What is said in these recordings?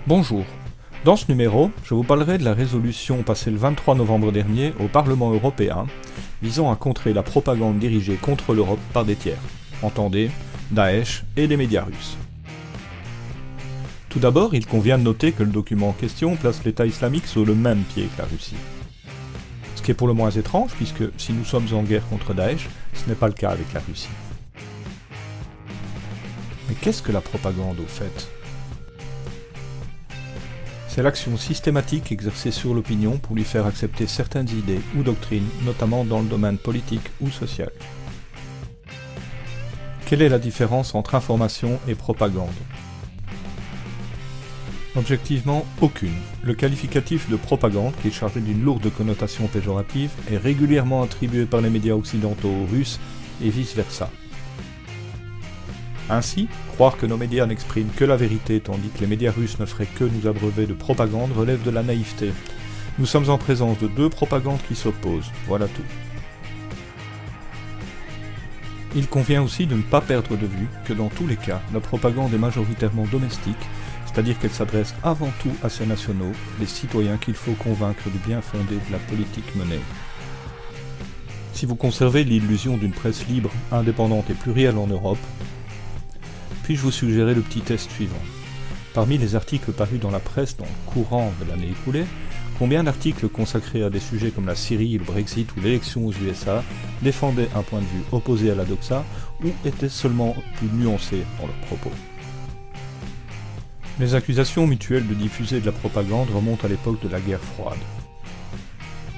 Bonjour. Dans ce numéro, je vous parlerai de la résolution passée le 23 novembre dernier au Parlement européen visant à contrer la propagande dirigée contre l'Europe par des tiers. Entendez, Daesh et les médias russes. Tout d'abord, il convient de noter que le document en question place l'État islamique sur le même pied que la Russie. Ce qui est pour le moins étrange, puisque si nous sommes en guerre contre Daesh, ce n'est pas le cas avec la Russie. Mais qu'est-ce que la propagande au fait ? C'est l'action systématique exercée sur l'opinion pour lui faire accepter certaines idées ou doctrines, notamment dans le domaine politique ou social. Quelle est la différence entre information et propagande ? Objectivement, aucune. Le qualificatif de propagande, qui est chargé d'une lourde connotation péjorative, est régulièrement attribué par les médias occidentaux aux Russes et vice-versa. Ainsi, croire que nos médias n'expriment que la vérité tandis que les médias russes ne feraient que nous abreuver de propagande relève de la naïveté. Nous sommes en présence de deux propagandes qui s'opposent, voilà tout. Il convient aussi de ne pas perdre de vue que dans tous les cas, la propagande est majoritairement domestique, c'est-à-dire qu'elle s'adresse avant tout à ses nationaux, les citoyens qu'il faut convaincre du bien fondé de la politique menée. Si vous conservez l'illusion d'une presse libre, indépendante et plurielle en Europe, puis-je vous suggérer le petit test suivant. Parmi les articles parus dans la presse dans le courant de l'année écoulée, combien d'articles consacrés à des sujets comme la Syrie, le Brexit ou l'élection aux USA défendaient un point de vue opposé à la doxa ou étaient seulement plus nuancés dans leurs propos ? Les accusations mutuelles de diffuser de la propagande remontent à l'époque de la guerre froide.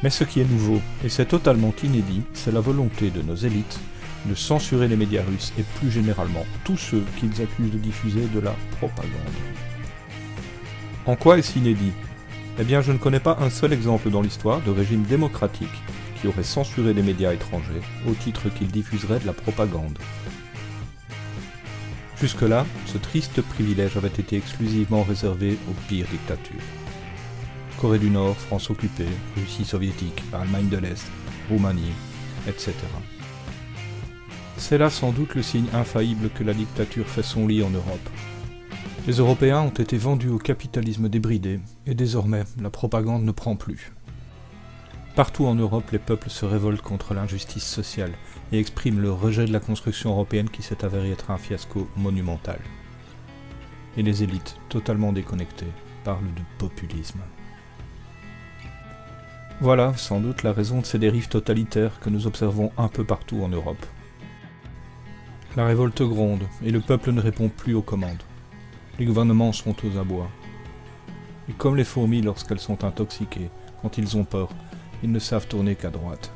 Mais ce qui est nouveau, et c'est totalement inédit, c'est la volonté de nos élites de censurer les médias russes et plus généralement tous ceux qu'ils accusent de diffuser de la propagande. En quoi est-ce inédit ? Eh bien, je ne connais pas un seul exemple dans l'histoire de régime démocratique qui aurait censuré des médias étrangers au titre qu'ils diffuseraient de la propagande. Jusque-là, ce triste privilège avait été exclusivement réservé aux pires dictatures. Corée du Nord, France occupée, Russie soviétique, Allemagne de l'Est, Roumanie, etc. C'est là sans doute le signe infaillible que la dictature fait son lit en Europe. Les Européens ont été vendus au capitalisme débridé, et désormais la propagande ne prend plus. Partout en Europe, les peuples se révoltent contre l'injustice sociale et expriment leur rejet de la construction européenne qui s'est avérée être un fiasco monumental. Et les élites, totalement déconnectées, parlent de populisme. Voilà sans doute la raison de ces dérives totalitaires que nous observons un peu partout en Europe. La révolte gronde, et le peuple ne répond plus aux commandes. Les gouvernements sont aux abois. Et comme les fourmis lorsqu'elles sont intoxiquées, quand ils ont peur, ils ne savent tourner qu'à droite.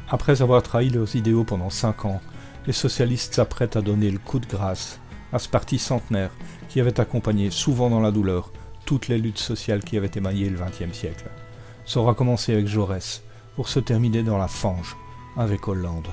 Après avoir trahi leurs idéaux pendant 5 ans, les socialistes s'apprêtent à donner le coup de grâce à ce parti centenaire qui avait accompagné, souvent dans la douleur, toutes les luttes sociales qui avaient émaillé le XXe siècle. Ça aura commencé avec Jaurès, pour se terminer dans la fange avec Hollande.